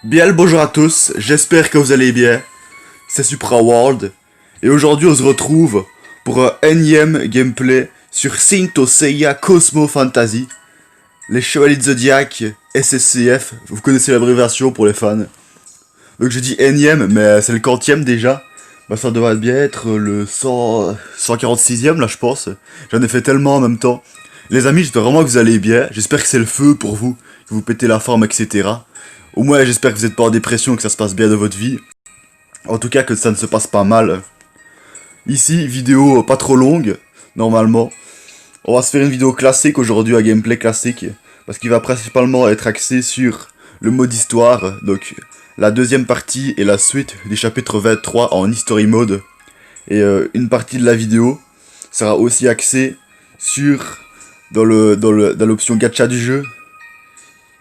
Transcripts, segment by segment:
Bien le bonjour à tous, j'espère que vous allez bien. C'est Supra World. Et aujourd'hui on se retrouve pour un énième gameplay sur Saint Seiya Cosmo Fantasy. Les Chevaliers de Zodiac, SSCF, vous connaissez l'abréviation pour les fans. Donc je dis énième, mais c'est le quantième déjà. Bah ça devrait bien être le 146ème là je pense. J'en ai fait tellement en même temps. Les amis, j'espère vraiment que vous allez bien. J'espère que c'est le feu pour vous, que vous pétez la forme, etc. Au moins j'espère que vous n'êtes pas en dépression, que ça se passe bien dans votre vie. En tout cas que ça ne se passe pas mal. Ici, vidéo pas trop longue, normalement. On va se faire une vidéo classique aujourd'hui, un gameplay classique. Parce qu'il va principalement être axé sur le mode histoire. Donc la deuxième partie et la suite du chapitre 23 en history mode. Et une partie de la vidéo sera aussi axée sur, dans l'option gacha du jeu,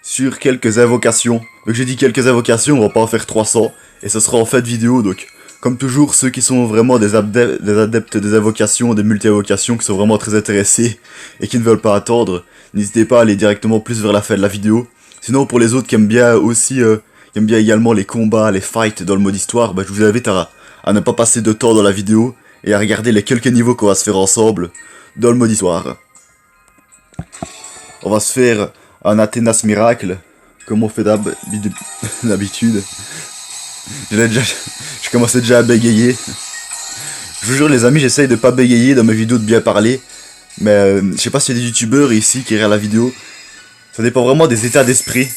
sur quelques invocations. Donc j'ai dit quelques invocations, on va pas en faire 300. Et ce sera en fin de vidéo, donc comme toujours, ceux qui sont vraiment des adeptes des invocations, des multi-invocations, qui sont vraiment très intéressés et qui ne veulent pas attendre, n'hésitez pas à aller directement plus vers la fin de la vidéo. Sinon, pour les autres qui aiment bien aussi, qui aiment bien également les combats, les fights dans le mode histoire, bah, je vous invite à ne pas passer de temps dans la vidéo et à regarder les quelques niveaux qu'on va se faire ensemble dans le mode histoire. On va se faire un Athénas miracle, comme on fait d'habitude. Je commençais déjà à bégayer. Je vous jure les amis, j'essaye de pas bégayer dans mes vidéos, de bien parler. Mais je sais pas s'il y a des youtubeurs ici qui regardent la vidéo. Ça dépend vraiment des états d'esprit.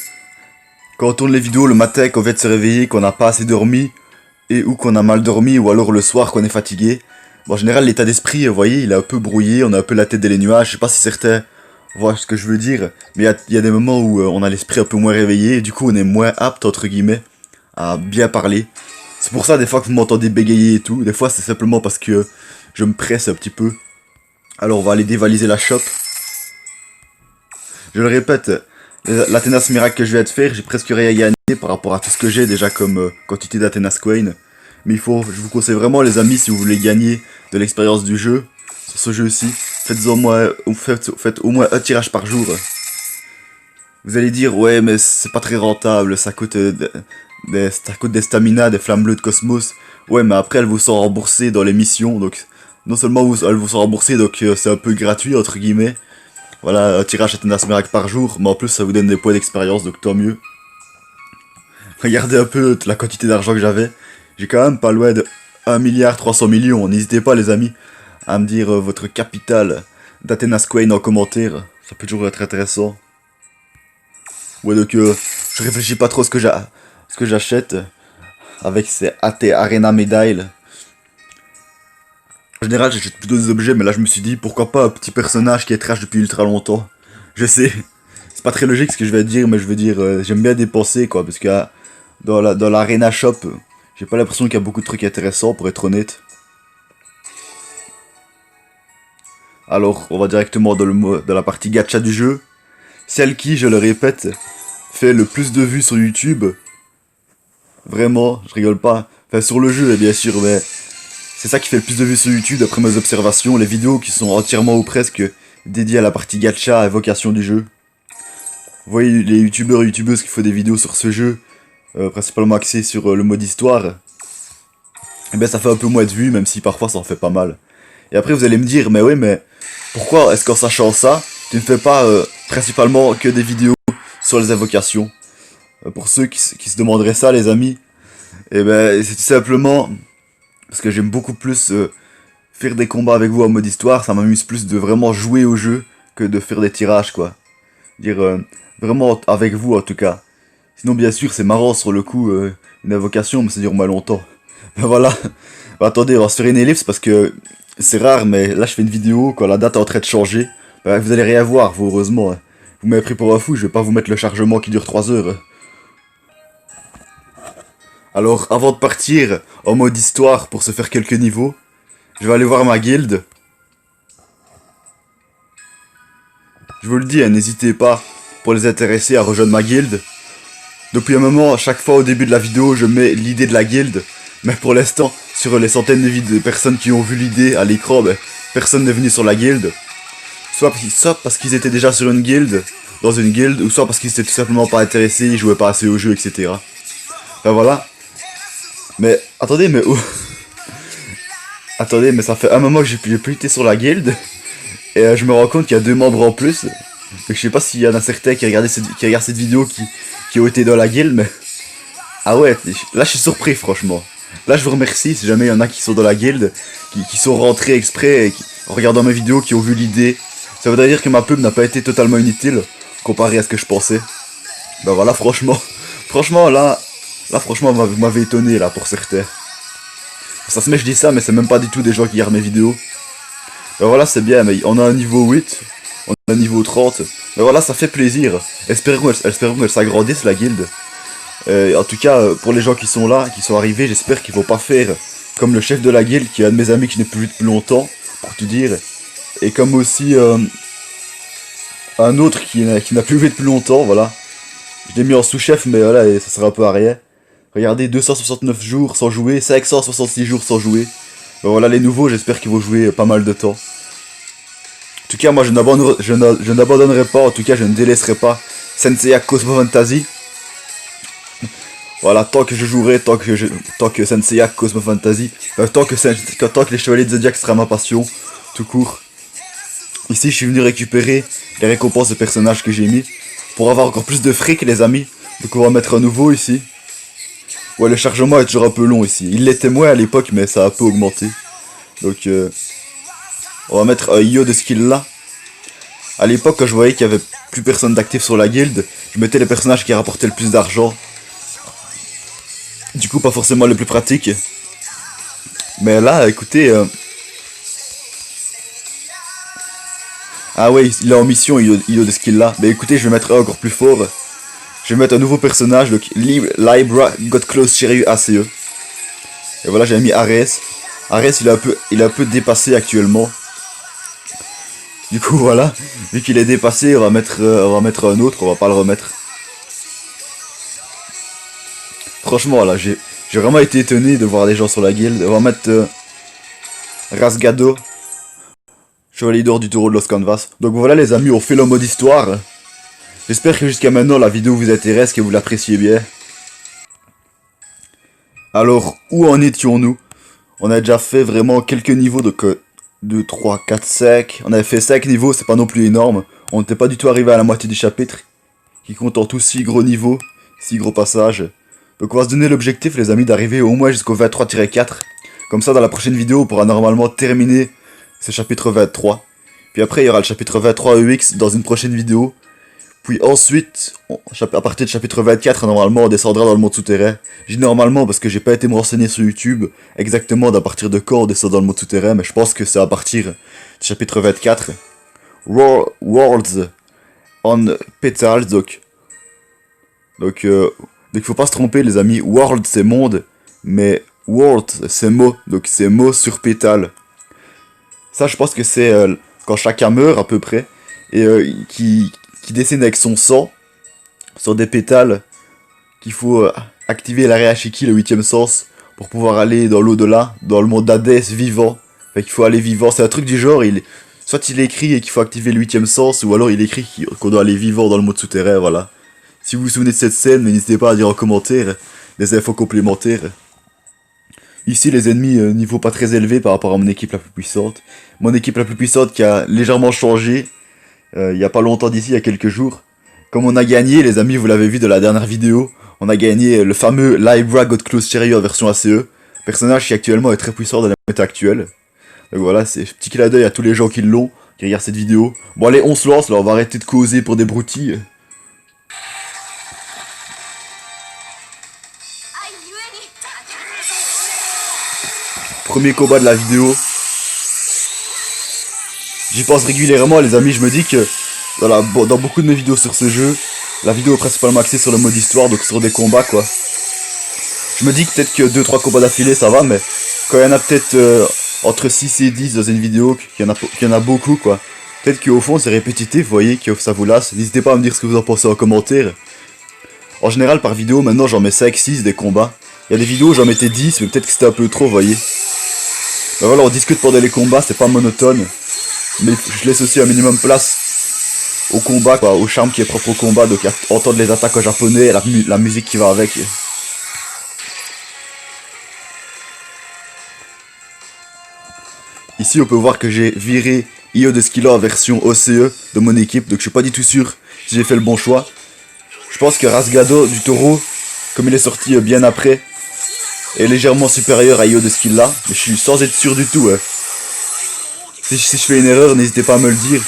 Quand on tourne les vidéos le matin, qu'on vient de se réveiller, qu'on n'a pas assez dormi, et ou qu'on a mal dormi, ou alors le soir qu'on est fatigué. Bon, en général l'état d'esprit, vous voyez, il est un peu brouillé, on a un peu la tête dans les nuages. Je sais pas si certains voient ce que je veux dire. Mais il y a des moments où on a l'esprit un peu moins réveillé, et du coup on est moins apte, entre guillemets, à bien parler. C'est pour ça des fois que vous m'entendez bégayer et tout. Des fois c'est simplement parce que je me presse un petit peu. Alors on va aller dévaliser la shop. Je le répète, l'Athénas miracle que je viens de faire, j'ai presque rien gagné par rapport à tout ce que j'ai déjà comme quantité d'Athénas coin. Mais je vous conseille vraiment les amis, si vous voulez gagner de l'expérience du jeu, sur ce jeu-ci, faites au moins un tirage par jour. Vous allez dire ouais mais c'est pas très rentable, ça coûte des stamina, des flammes bleues de Cosmos. Ouais, mais après elles vous sont remboursées dans les missions, donc non seulement elles vous sont remboursées, donc c'est un peu gratuit entre guillemets. Voilà, un tirage Athénas miracle par jour, mais en plus ça vous donne des points d'expérience, donc tant mieux. Regardez un peu la quantité d'argent que j'avais. J'ai quand même pas loin de 1,3 milliard. N'hésitez pas les amis à me dire votre capital d'Athénas coin en commentaire, ça peut toujours être intéressant. Ouais, donc je réfléchis pas trop à ce que j'achète avec ces AT Arena Medal. En général, j'achète plutôt des objets, mais là je me suis dit pourquoi pas un petit personnage qui est trash depuis ultra longtemps. Je sais, c'est pas très logique ce que je vais dire, mais je veux dire, j'aime bien dépenser quoi, parce que dans l'Arena Shop, j'ai pas l'impression qu'il y a beaucoup de trucs intéressants pour être honnête. Alors, on va directement dans la partie gacha du jeu. Celle qui, je le répète, fait le plus de vues sur YouTube. Vraiment, je rigole pas. Enfin, sur le jeu, bien sûr, mais c'est ça qui fait le plus de vues sur YouTube, d'après mes observations. Les vidéos qui sont entièrement ou presque dédiées à la partie gacha, évocation du jeu. Vous voyez, les youtubeurs et youtubeuses qui font des vidéos sur ce jeu, principalement axées sur le mode histoire, et ben ça fait un peu moins de vues, même si parfois ça en fait pas mal. Et après, vous allez me dire, mais oui, mais pourquoi est-ce qu'en sachant ça, tu ne fais pas principalement que des vidéos sur les invocations? Pour ceux qui se demanderaient ça, les amis, et ben c'est tout simplement parce que j'aime beaucoup plus faire des combats avec vous en mode histoire. Ça m'amuse plus de vraiment jouer au jeu que de faire des tirages quoi. Dire vraiment avec vous en tout cas. Sinon bien sûr c'est marrant sur le coup une invocation, mais ça dure moins longtemps. Ben voilà. Ben, attendez, on va se faire une ellipse parce que c'est rare, mais là je fais une vidéo quand la date est en train de changer. Ben, vous allez rien voir, vous, heureusement. Hein. Vous m'avez pris pour un fou, je vais pas vous mettre le chargement qui dure 3 heures. Alors, avant de partir en mode histoire pour se faire quelques niveaux, je vais aller voir ma guilde. Je vous le dis, hein, n'hésitez pas, pour les intéressés, à rejoindre ma guilde. Depuis un moment, à chaque fois au début de la vidéo, je mets l'idée de la guilde. Mais pour l'instant, sur les centaines de personnes qui ont vu l'idée à l'écran, ben, personne n'est venu sur la guilde. Soit parce qu'ils étaient déjà sur une guilde, dans une guilde, ou soit parce qu'ils étaient tout simplement pas intéressés, ils jouaient pas assez au jeu, etc. Ben voilà. Mais attendez, mais où? Attendez, mais ça fait un moment que j'ai plus été sur la guilde. Et je me rends compte qu'il y a 2 membres en plus. Donc je sais pas s'il y en a certains qui regardent cette vidéo qui ont été dans la guilde, mais... Ah ouais, là je suis surpris franchement. Là je vous remercie si jamais il y en a qui sont dans la guilde, qui sont rentrés exprès, et en regardant mes vidéos, qui ont vu l'idée. Ça voudrait dire que ma pub n'a pas été totalement inutile, comparé à ce que je pensais. Ben voilà, franchement là franchement vous m'avez étonné là pour certains. Ça se met je dis ça, mais c'est même pas du tout des gens qui regardent mes vidéos. Ben voilà, c'est bien, mais on a un niveau 8, on a un niveau 30. Ben voilà, ça fait plaisir. Espérons qu'elle s'agrandisse la guilde. En tout cas, pour les gens qui sont là, qui sont arrivés, j'espère qu'ils vont pas faire comme le chef de la guilde, qui est un de mes amis que je n'ai plus vu depuis longtemps, pour te dire. Et comme aussi un autre qui n'a plus vu depuis longtemps, voilà. Je l'ai mis en sous-chef, mais voilà, et ça sera un peu à rien. Regardez, 269 jours sans jouer, 566 jours sans jouer. Ben voilà, les nouveaux, j'espère qu'ils vont jouer pas mal de temps. En tout cas, moi, je n'abandonnerai pas, en tout cas, je ne délaisserai pas Senseiya Cosmo Fantasy. Voilà, tant que je jouerai, tant que Senseiya Cosmo Fantasy, tant que les Chevaliers de Zodiac sera ma passion, tout court. Ici, je suis venu récupérer les récompenses de personnages que j'ai mis, pour avoir encore plus de fric, les amis. Donc on va mettre un nouveau ici. Ouais, le chargement est toujours un peu long ici. Il l'était moins à l'époque, mais ça a un peu augmenté. Donc, on va mettre un Yo de skill là. À l'époque, quand je voyais qu'il y avait plus personne d'actif sur la guilde, je mettais les personnages qui rapportaient le plus d'argent. Du coup, pas forcément les plus pratiques. Mais là, écoutez... Ah ouais, il est en mission, Yo de skill là. Mais écoutez, je vais mettre un encore plus fort. Je vais mettre un nouveau personnage, donc Libra Got Close Shiryu ACE. Et voilà, j'ai mis Ares. Ares, il est un peu dépassé actuellement. Du coup, voilà, vu qu'il est dépassé, on va mettre un autre, on va pas le remettre. Franchement, là, j'ai vraiment été étonné de voir des gens sur la guilde. On va mettre Rasgado, Chevalier d'or du taureau de Los Canvas. Donc voilà, les amis, on fait le mode histoire. J'espère que jusqu'à maintenant, la vidéo vous intéresse, que vous l'appréciez bien. Alors, où en étions-nous? On a déjà fait vraiment quelques niveaux, donc 2, 3, 4, 5. On avait fait 5 niveaux, c'est pas non plus énorme. On n'était pas du tout arrivé à la moitié du chapitre, qui compte en tout 6 gros niveaux, 6 gros passages. Donc on va se donner l'objectif, les amis, d'arriver au moins jusqu'au 23-4. Comme ça, dans la prochaine vidéo, on pourra normalement terminer ce chapitre 23. Puis après, il y aura le chapitre 23 EX dans une prochaine vidéo. Puis ensuite, à partir du chapitre 24, normalement, on descendra dans le monde souterrain. Je dis normalement parce que j'ai pas été me renseigner sur YouTube exactement d'à partir de quand on descend dans le monde souterrain, mais je pense que c'est à partir du chapitre 24. Worlds on Petals, donc il faut pas se tromper, les amis. World c'est monde, mais World c'est mot, donc c'est mot sur pétale. Ça, je pense que c'est quand chacun meurt à peu près, et qui dessine avec son sang sur des pétales, qu'il faut activer la Reashiki, le 8ème sens, pour pouvoir aller dans l'au-delà, dans le monde d'Hadès vivant. Fait qu'il faut aller vivant, c'est un truc du genre, soit il écrit et qu'il faut activer le 8ème sens, ou alors il écrit qu'on doit aller vivant dans le monde souterrain, voilà. Si vous vous souvenez de cette scène, n'hésitez pas à dire en commentaire des infos complémentaires. Ici, les ennemis, niveau pas très élevé par rapport à mon équipe la plus puissante. Mon équipe la plus puissante qui a légèrement changé, il y a pas longtemps d'ici, il y a quelques jours. Comme on a gagné, les amis, vous l'avez vu de la dernière vidéo, on a gagné le fameux Libra Got Close Shiryu en version ACE, personnage qui actuellement est très puissant dans la méta actuelle. Donc voilà, c'est petit clin d'œil à tous les gens qui l'ont, qui regardent cette vidéo. Bon allez, on se lance, là, on va arrêter de causer pour des broutilles. Premier combat de la vidéo. J'y pense régulièrement, les amis, je me dis que dans beaucoup de mes vidéos sur ce jeu, la vidéo est principalement axée sur le mode histoire, donc sur des combats, quoi. Je me dis que peut-être que 2-3 combats d'affilée, ça va, mais quand il y en a peut-être entre 6 et 10 dans une vidéo, qu'il y en a beaucoup, quoi. Peut-être qu'au fond, c'est répétitif, vous voyez, que ça vous lasse. N'hésitez pas à me dire ce que vous en pensez en commentaire. En général, par vidéo, maintenant, j'en mets 5-6 des combats. Il y a des vidéos où j'en mettais 10, mais peut-être que c'était un peu trop, vous voyez. Ben voilà, on discute pendant les combats, c'est pas monotone. Mais je laisse aussi un minimum place au combat, quoi, au charme qui est propre au combat, donc entendre les attaques en japonais, la musique qui va avec. Ici on peut voir que j'ai viré Io de Skilla en version OCE de mon équipe, donc je suis pas du tout sûr si j'ai fait le bon choix. Je pense que Rasgado du Taureau, comme il est sorti bien après, est légèrement supérieur à Io de Skilla, mais je suis sans être sûr du tout. Si je fais une erreur, n'hésitez pas à me le dire.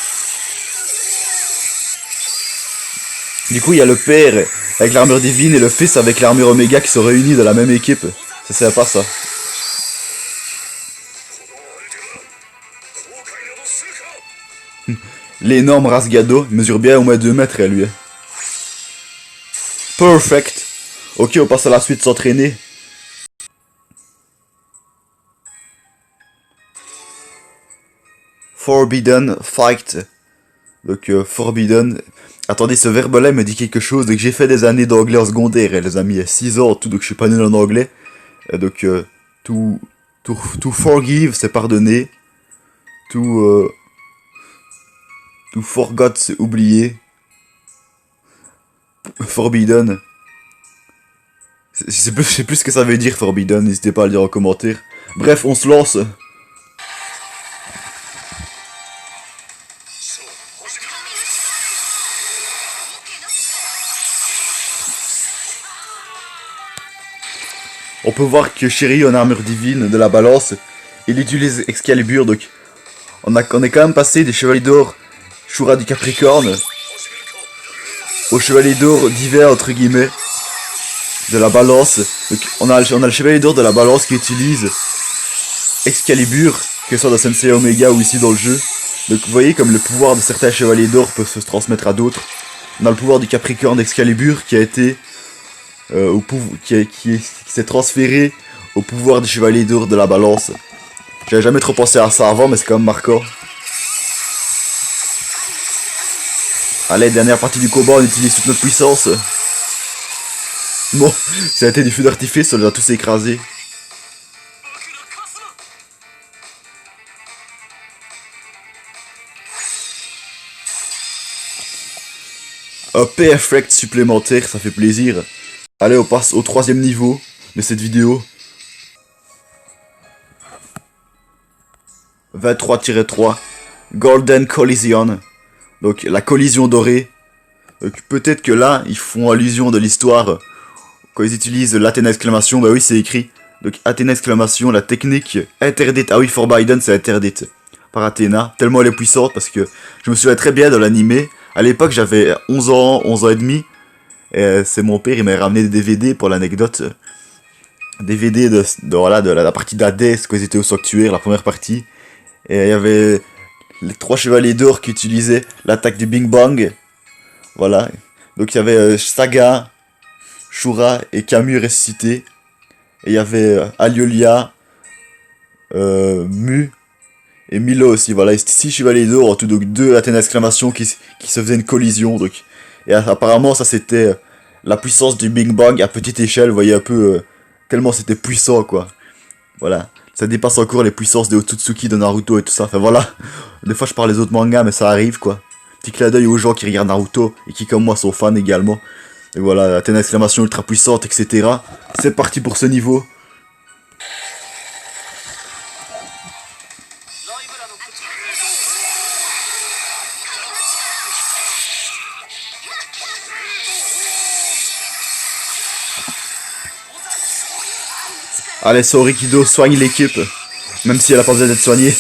Du coup, il y a le père avec l'armure divine et le fils avec l'armure Oméga qui sont réunis dans la même équipe. Ça c'est pas ça. L'énorme Rasgado, il mesure bien au moins 2 mètres, lui. Perfect. Ok, on passe à la suite s'entraîner. Forbidden Fight. Donc, Forbidden. Attendez, ce verbe-là me dit quelque chose. Donc, j'ai fait des années d'anglais en secondaire, les amis. 6 ans en tout, donc je suis pas nul en anglais. Donc, to forgive, c'est pardonner. To forgot, c'est oublier. Forbidden. Je sais plus ce que ça veut dire, Forbidden. N'hésitez pas à le dire en commentaire. Bref, on se lance. On peut voir que Shiryu en armure divine de la balance, il utilise Excalibur, donc on est quand même passé des chevaliers d'or Shura du Capricorne au chevalier d'or d'hiver entre guillemets de la balance. Donc on a le chevalier d'or de la balance qui utilise Excalibur, que ce soit dans Sensei Omega ou ici dans le jeu. Donc vous voyez comme le pouvoir de certains chevaliers d'or peut se transmettre à d'autres. On a le pouvoir du Capricorne d'Excalibur qui a été qui s'est transféré au pouvoir du chevalier d'or de la balance. J'avais jamais trop pensé à ça avant, mais c'est quand même marquant. Allez, dernière partie du combat, on utilise toute notre puissance. Bon, ça a été du feu d'artifice, on les a tous écrasés. Un P-Effect supplémentaire, ça fait plaisir. Allez, on passe au 3e niveau de cette vidéo. 23-3. Golden Collision. Donc, la collision dorée. Peut-être que là, ils font allusion de l'histoire. Quand ils utilisent l'Athéna exclamation, bah oui, c'est écrit. Donc, Athéna exclamation, la technique interdite. Ah oui, Forbidden, c'est interdite par Athéna. Tellement elle est puissante, parce que je me souviens très bien de l'animé. À l'époque, j'avais 11 ans et demi. Et c'est mon père, il m'a ramené des DVD pour l'anecdote. DVD de la partie d'Hadès, quand ils étaient au sanctuaire, la première partie. Et il y avait les 3 chevaliers d'or qui utilisaient l'attaque du Bing Bang. Voilà. Donc il y avait Saga, Shura et Camus ressuscités. Et il y avait Aliolia, Mu et Milo aussi. Voilà, 6 chevaliers d'or, en tout donc 2 Athéna exclamation qui se faisaient une collision. Donc. Et apparemment ça c'était la puissance du Bing Bang à petite échelle, vous voyez un peu tellement c'était puissant quoi. Voilà, ça dépasse encore les puissances de Otsutsuki de Naruto et tout ça. Enfin voilà, des fois je parle des autres mangas mais ça arrive quoi. Petit clin d'œil aux gens qui regardent Naruto et qui comme moi sont fans également. Et voilà, Athéna exclamation ultra puissante etc. C'est parti pour ce niveau. Allez, Sorikido soigne l'équipe, même si elle a pas besoin d'être soignée.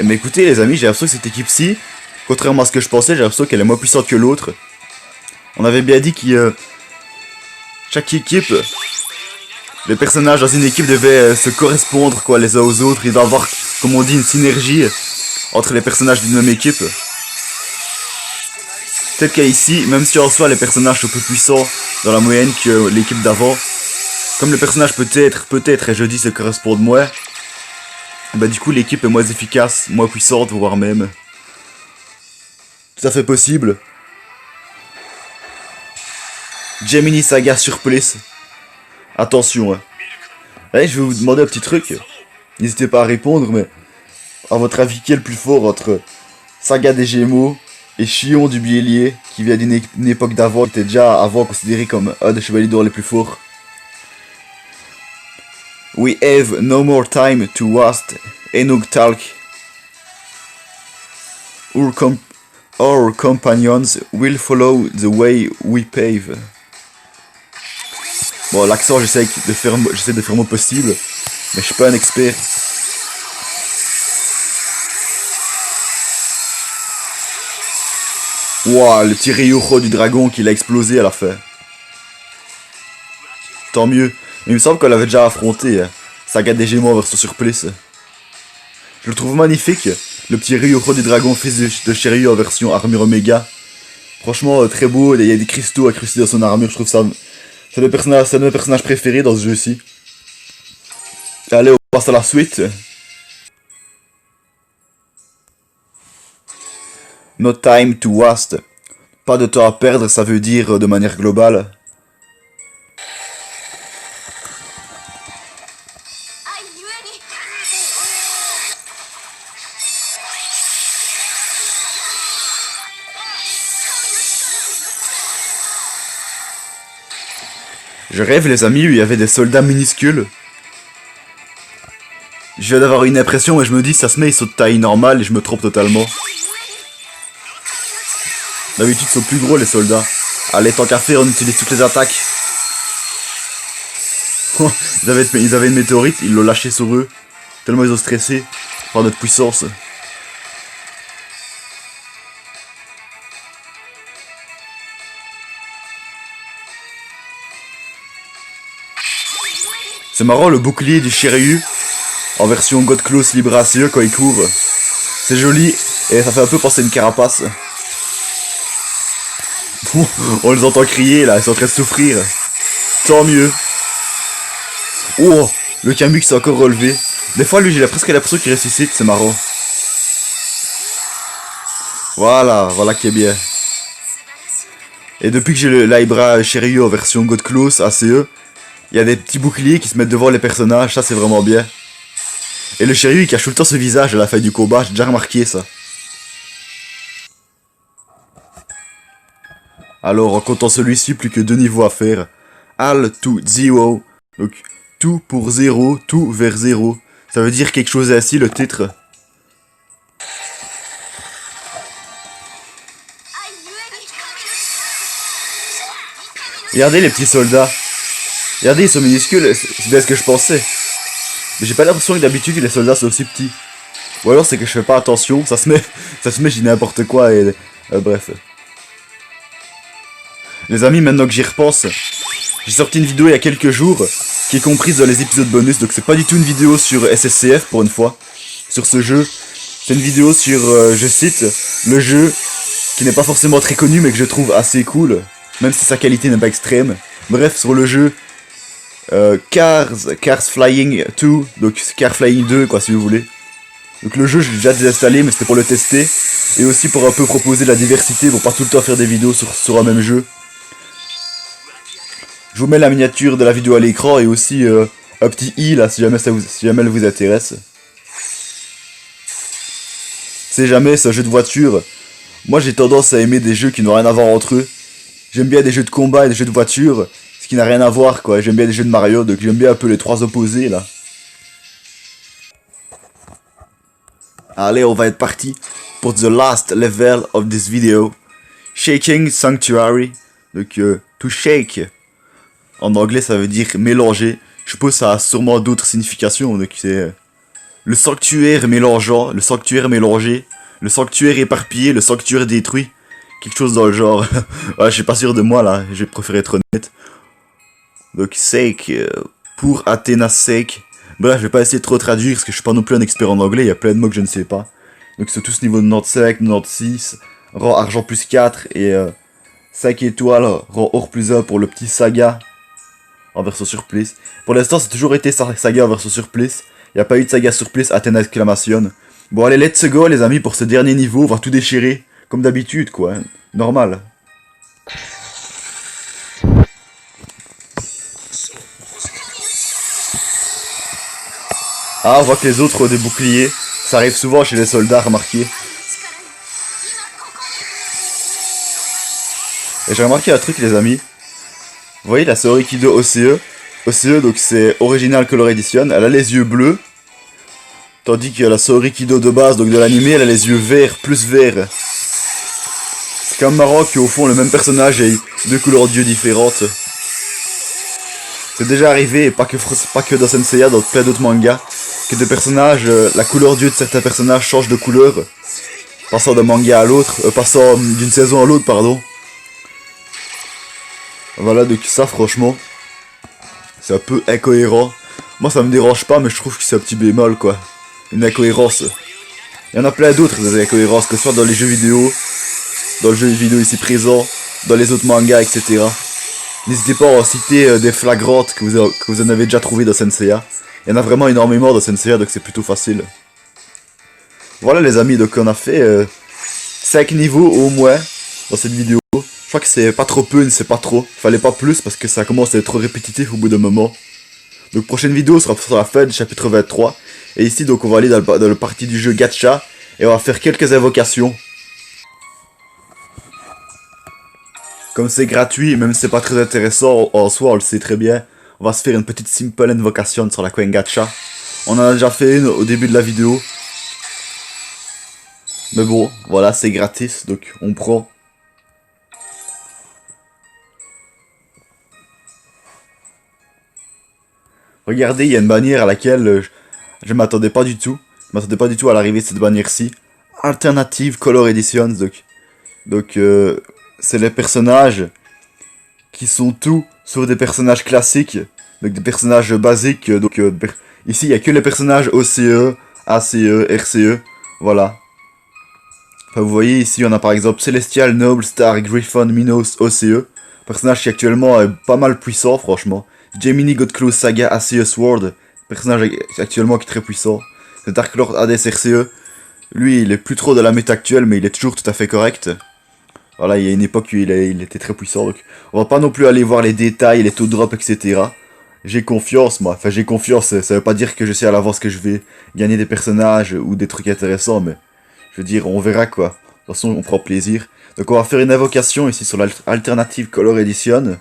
Mais écoutez les amis, j'ai l'impression que cette équipe-ci, contrairement à ce que je pensais, j'ai l'impression qu'elle est moins puissante que l'autre. On avait bien dit que chaque équipe, les personnages dans une équipe devaient se correspondre quoi les uns aux autres. Il doit y avoir, comme on dit, une synergie entre les personnages d'une même équipe. Peut-être qu'ici, même si en soi les personnages sont plus puissants dans la moyenne que l'équipe d'avant, comme le personnage peut-être, et je dis se correspondent moins, bah du coup l'équipe est moins efficace, moins puissante, voire même. Tout à fait possible. Gemini Saga Surplice. Attention. Allez, je vais vous demander un petit truc. N'hésitez pas à répondre, mais à votre avis, qui est le plus fort entre Saga des Gémeaux et Shion du Bélier, qui vient d'une époque d'avant, qui était déjà avant considéré comme un des chevaliers d'or les plus forts. We have no more time to waste. Enoch talk. Our companions will follow the way we pave. Bon, l'accent, j'essaie de faire mon possible, mais je suis pas un expert. Wow, le petit Ryuho du dragon qui l'a explosé à la fin. Tant mieux. Mais il me semble qu'on l'avait déjà affronté. Hein. Saga des Gémeaux version surplice. Je le trouve magnifique. Le petit Ryuho du dragon, fils de Shiryu en version armure Omega. Franchement, très beau. Il y a des cristaux incrustés dans son armure. Je trouve ça... C'est un de mes personnages préférés dans ce jeu-ci. Allez, on passe à la suite. No time to waste. Pas de temps à perdre, ça veut dire de manière globale. Je rêve, les amis, où il y avait des soldats minuscules. Je viens d'avoir une impression et je me dis, ça se met, ils sont de taille normale et je me trompe totalement. D'habitude, ils sont plus gros, les soldats. Allez, tant qu'à faire, on utilise toutes les attaques. ils avaient une météorite, ils l'ont lâché sur eux. Tellement ils ont stressé par notre puissance. C'est marrant le bouclier du Shiryu en version God Close Libration quand il court. C'est joli et ça fait un peu penser à une carapace. On les entend crier là, ils sont en train de souffrir. Tant mieux. Oh, le Kamuk s'est encore relevé. Des fois lui j'ai presque l'impression qu'il ressuscite, c'est marrant. Voilà qui est bien. Et depuis que j'ai le Libra Shiryu en version God Close ACE, il y a des petits boucliers qui se mettent devant les personnages, ça c'est vraiment bien. Et le Shiryu il cache tout le temps ce visage à la fin du combat, j'ai déjà remarqué ça. Alors en comptant celui-ci, plus que 2 niveaux à faire. All to zero. Donc tout pour 0, tout vers 0. Ça veut dire quelque chose ainsi le titre. Regardez les petits soldats. Regardez, ils sont minuscules, c'est bien ce que je pensais. Mais j'ai pas l'impression que d'habitude les soldats sont aussi petits. Ou alors c'est que je fais pas attention, ça se met, je dis n'importe quoi et... bref. Les amis, maintenant que j'y repense, j'ai sorti une vidéo il y a quelques jours, qui est comprise dans les épisodes bonus, donc c'est pas du tout une vidéo sur SSCF pour une fois, sur ce jeu. C'est une vidéo sur, je cite, le jeu qui n'est pas forcément très connu mais que je trouve assez cool, même si sa qualité n'est pas extrême. Bref, sur le jeu Cars Flying 2, donc Cars Flying 2 quoi si vous voulez. Donc le jeu j'ai déjà désinstallé mais c'était pour le tester, et aussi pour un peu proposer de la diversité, pour pas tout le temps faire des vidéos sur un même jeu. Je vous mets la miniature de la vidéo à l'écran et aussi un petit i là si jamais elle vous intéresse. Si jamais c'est un jeu de voiture, moi j'ai tendance à aimer des jeux qui n'ont rien à voir entre eux. J'aime bien des jeux de combat et des jeux de voiture, ce qui n'a rien à voir quoi. J'aime bien des jeux de Mario, donc j'aime bien un peu les trois opposés là. Allez, on va être parti pour the last level of this video. Shaking Sanctuary. Donc to shake. En anglais ça veut dire mélanger. Je suppose que ça a sûrement d'autres significations. Donc c'est le sanctuaire mélangeant, le sanctuaire mélangé, le sanctuaire éparpillé, le sanctuaire détruit. Quelque chose dans le genre. Ouais, je suis pas sûr de moi là, je préfère être honnête. Donc sake, pour Athéna's sake. Bref, je vais pas essayer de trop traduire parce que je suis pas non plus un expert en anglais, il y a plein de mots que je ne sais pas. Donc c'est tous niveau 95, 96, rang argent plus 4 et 5 étoiles, rang or plus 1 pour le petit Saga en version surplice. Pour l'instant, c'est toujours été Saga en version surplice. Il n'y a pas eu de Saga surplice Athéna exclamation. Bon allez, let's go les amis pour ce dernier niveau, on va tout déchirer. Comme d'habitude quoi, hein. Normal. Ah, on voit que les autres ont des boucliers. Ça arrive souvent chez les soldats, remarquez. Et j'ai remarqué un truc les amis. Vous voyez la Sorikido OCE, OCE, donc c'est Original Color Edition. Elle a les yeux bleus. Tandis que la Saori Kido de base, donc de l'anime, elle a les yeux verts, plus verts. C'est quand même marrant qu'au fond le même personnage ait deux couleurs d'yeux différentes. C'est déjà arrivé, et pas que dans Senseiya, dans plein d'autres mangas, que des personnages, la couleur d'yeux de certains personnages change de couleur. Passant d'un manga à l'autre, passant d'une saison à l'autre, pardon. Voilà, donc ça franchement, c'est un peu incohérent. Moi ça me dérange pas, mais je trouve que c'est un petit bémol quoi. Une incohérence. Il y en a plein d'autres des incohérences, que ce soit dans les jeux vidéo, dans le jeu vidéo ici présent, dans les autres mangas, etc. N'hésitez pas à en citer des flagrantes que vous en avez déjà trouvé dans Senseiya. Il y en a vraiment énormément dans Senseiya, donc c'est plutôt facile. Voilà les amis, donc on a fait 5 niveaux au moins dans cette vidéo. Je crois que c'est pas trop peu, c'est pas trop. Fallait pas plus parce que ça commence à être trop répétitif au bout d'un moment. Donc prochaine vidéo sera sur la fin du chapitre 23. Et ici donc on va aller dans le partie du jeu gacha. Et on va faire quelques invocations. Comme c'est gratuit, même si c'est pas très intéressant en soi, on le sait très bien. On va se faire une petite simple invocation sur la coin gacha. On en a déjà fait une au début de la vidéo. Mais bon, voilà, c'est gratis, donc on prend. Regardez, il y a une bannière à laquelle je m'attendais pas du tout. Je m'attendais pas du tout à l'arrivée de cette bannière-ci. Alternative Color Editions, donc c'est les personnages qui sont tous sur des personnages classiques, donc des personnages basiques. Donc ici, il n'y a que les personnages OCE, ACE, RCE, voilà. Enfin, vous voyez ici, on a par exemple Celestial, Noble, Star, Griffon, Minos, OCE. Personnage qui actuellement est pas mal puissant, franchement. Gemini, Godclaw, Saga, ACE, Sword. Personnage actuellement qui est très puissant. Le Dark Lord Hades, RCE. Lui, il est plus trop de la méta actuelle, mais il est toujours tout à fait correct. Voilà, il y a une époque où il était très puissant, donc on va pas non plus aller voir les détails, les taux de drop, etc. J'ai confiance, moi. Enfin, j'ai confiance, ça veut pas dire que je sais à l'avance que je vais gagner des personnages ou des trucs intéressants, mais je veux dire, on verra quoi. De toute façon, on prend plaisir. Donc on va faire une invocation ici sur l'Alternative Color Edition,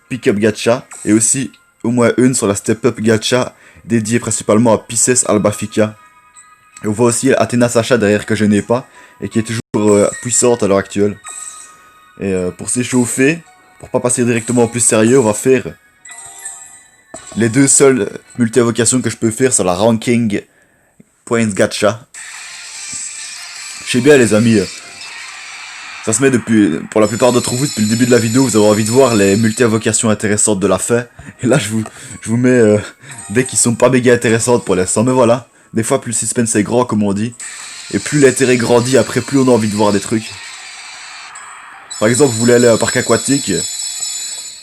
Pick-up Gacha, et aussi au moins une sur la Step-up Gacha, dédiée principalement à Pisces Albafica. Et on voit aussi Athena Sacha derrière que je n'ai pas, et qui est toujours puissante à l'heure actuelle. Et pour s'échauffer, pour pas passer directement au plus sérieux, on va faire les deux seules multi-invocations que je peux faire sur la Ranking Points Gacha. Je sais bien les amis, ça se met pour la plupart d'entre vous, depuis le début de la vidéo, vous avez envie de voir les multi-invocations intéressantes de la fin. Et là je vous mets dès qu'ils sont pas méga intéressantes pour l'instant, mais voilà. Des fois plus le suspense est grand comme on dit, et plus l'intérêt grandit, après plus on a envie de voir des trucs. Par exemple, vous voulez aller à un parc aquatique,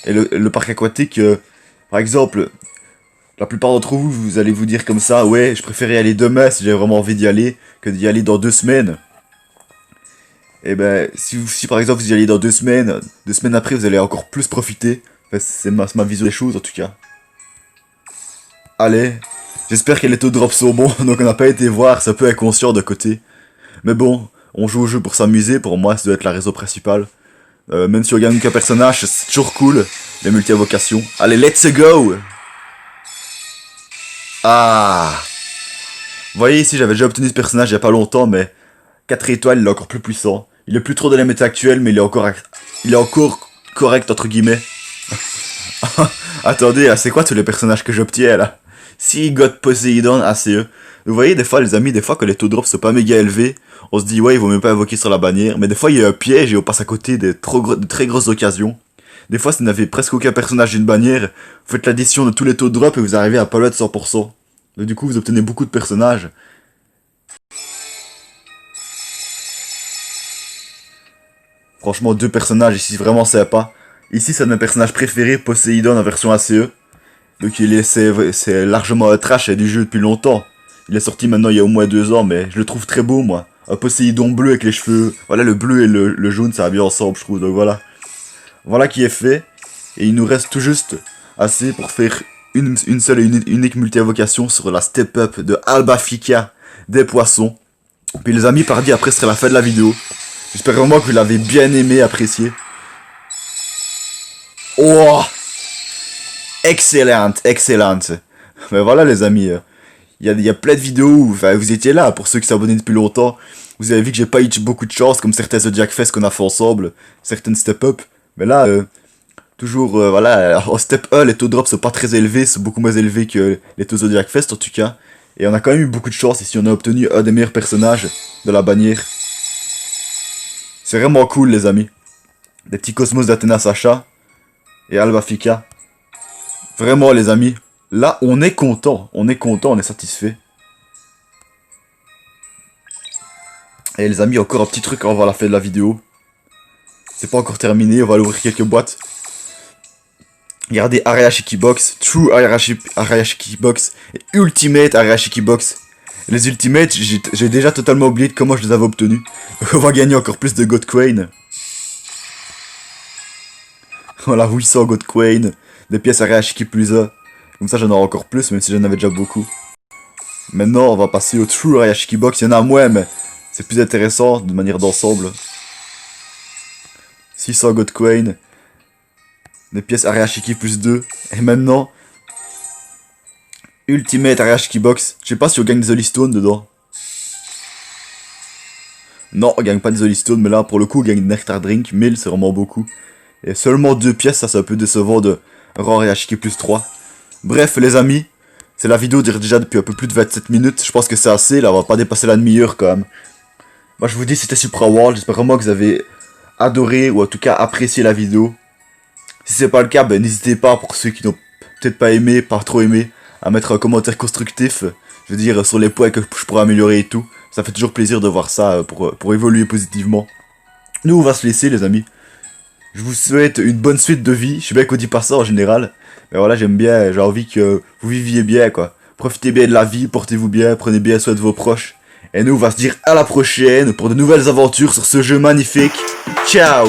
et le parc aquatique, par exemple, la plupart d'entre vous, vous allez vous dire comme ça, ouais, je préfère y aller demain si j'ai vraiment envie d'y aller, que d'y aller dans 2 semaines. Et ben, si par exemple vous y allez dans 2 semaines après, vous allez encore plus profiter. Enfin, c'est ma vision des choses en tout cas. Allez, j'espère que les taux de drop sont bons, donc on n'a pas été voir, c'est un peu inconscient de côté. Mais bon, on joue au jeu pour s'amuser, pour moi ça doit être la raison principale. Même si on gagne qu'un personnage, c'est toujours cool, les multi-invocations. Allez, let's go! Ah! Vous voyez ici, j'avais déjà obtenu ce personnage il y a pas longtemps, mais 4 étoiles, il est encore plus puissant. Il est plus trop de la méta actuelle, mais il est encore correct, entre guillemets. Attendez, c'est quoi tous les personnages que j'obtiens, là? Si God Poseidon, ACE. Vous voyez, des fois, les amis, des fois, quand les taux de drop sont pas méga élevés, on se dit, ouais, il vaut mieux pas invoquer sur la bannière. Mais des fois, il y a un piège et on passe à côté de très grosses occasions. Des fois, si vous n'avez presque aucun personnage d'une bannière, vous faites l'addition de tous les taux de drop et vous arrivez à pas loin de 100%. Et du coup, vous obtenez beaucoup de personnages. Franchement, 2 personnages ici, vraiment sympa. Ici, c'est un de mes personnages préférés, Poséidon en version ACE. Donc c'est largement un trash du jeu depuis longtemps. Il est sorti maintenant il y a au moins 2 ans, mais je le trouve très beau, moi. Un Poséidon bleu avec les cheveux. Voilà, le bleu et le jaune, ça va bien ensemble, je trouve. Donc voilà. Voilà qui est fait. Et il nous reste tout juste assez pour faire une seule et unique multi-invocation sur la step-up de Albafica des poissons. Puis les amis, pardi, après, ce serait la fin de la vidéo. J'espère vraiment que vous l'avez bien aimé, apprécié. Oh! Excellente, excellente. Mais voilà les amis, il y a plein de vidéos où enfin, vous étiez là, pour ceux qui s'abonnent depuis longtemps. Vous avez vu que j'ai pas eu beaucoup de chance, comme certains Zodiac Fest qu'on a fait ensemble, certaines Step Up. Mais là, toujours, voilà, en Step 1, les taux de drop sont pas très élevés, sont beaucoup moins élevés que les taux Zodiac Fest en tout cas. Et on a quand même eu beaucoup de chance ici, on a obtenu un des meilleurs personnages de la bannière. C'est vraiment cool les amis. Des petits Cosmos d'Athena Sacha et Alba Fika. Vraiment les amis, là on est content, on est satisfait. Et les amis, encore un petit truc avant la fin de la vidéo. C'est pas encore terminé, on va aller ouvrir quelques boîtes. Regardez Arayashiki Box, True Arayashiki Box et Ultimate Arayashiki Box. Les Ultimates, j'ai déjà totalement oublié de comment je les avais obtenus. On va gagner encore plus de God Queen. Voilà, 800 God Queen, des pièces Arayashiki plus 1. Comme ça j'en aurai encore plus, même si j'en avais déjà beaucoup. Maintenant on va passer au True Arayashiki Box, il y en a moins mais c'est plus intéressant de manière d'ensemble. 600 God Queen, des pièces Arayashiki plus 2. Et maintenant, Ultimate Arayashiki Box. Je sais pas si on gagne des Holy Stones dedans. Non, on gagne pas des Holy Stones, mais là pour le coup on gagne des Nectar Drink. 1000 c'est vraiment beaucoup. Et seulement 2 pièces, ça c'est un peu décevant de Raw Arayashiki plus 3. Bref les amis, c'est la vidéo dure déjà depuis un peu plus de 27 minutes. Je pense que c'est assez, là on va pas dépasser la demi-heure quand même. Moi je vous dis c'était Supra World, j'espère vraiment que vous avez adoré ou en tout cas apprécié la vidéo. Si c'est pas le cas, ben n'hésitez pas, pour ceux qui n'ont peut-être pas aimé, pas trop aimé, à mettre un commentaire constructif, je veux dire sur les points que je pourrais améliorer et tout. Ça fait toujours plaisir de voir ça pour évoluer positivement. Nous on va se laisser les amis. Je vous souhaite une bonne suite de vie, je sais bien qu'on dit pas ça en général. Mais voilà, j'aime bien, j'ai envie que vous viviez bien quoi. Profitez bien de la vie, portez-vous bien, prenez bien soin de vos proches. Et nous on va se dire à la prochaine pour de nouvelles aventures sur ce jeu magnifique. Ciao!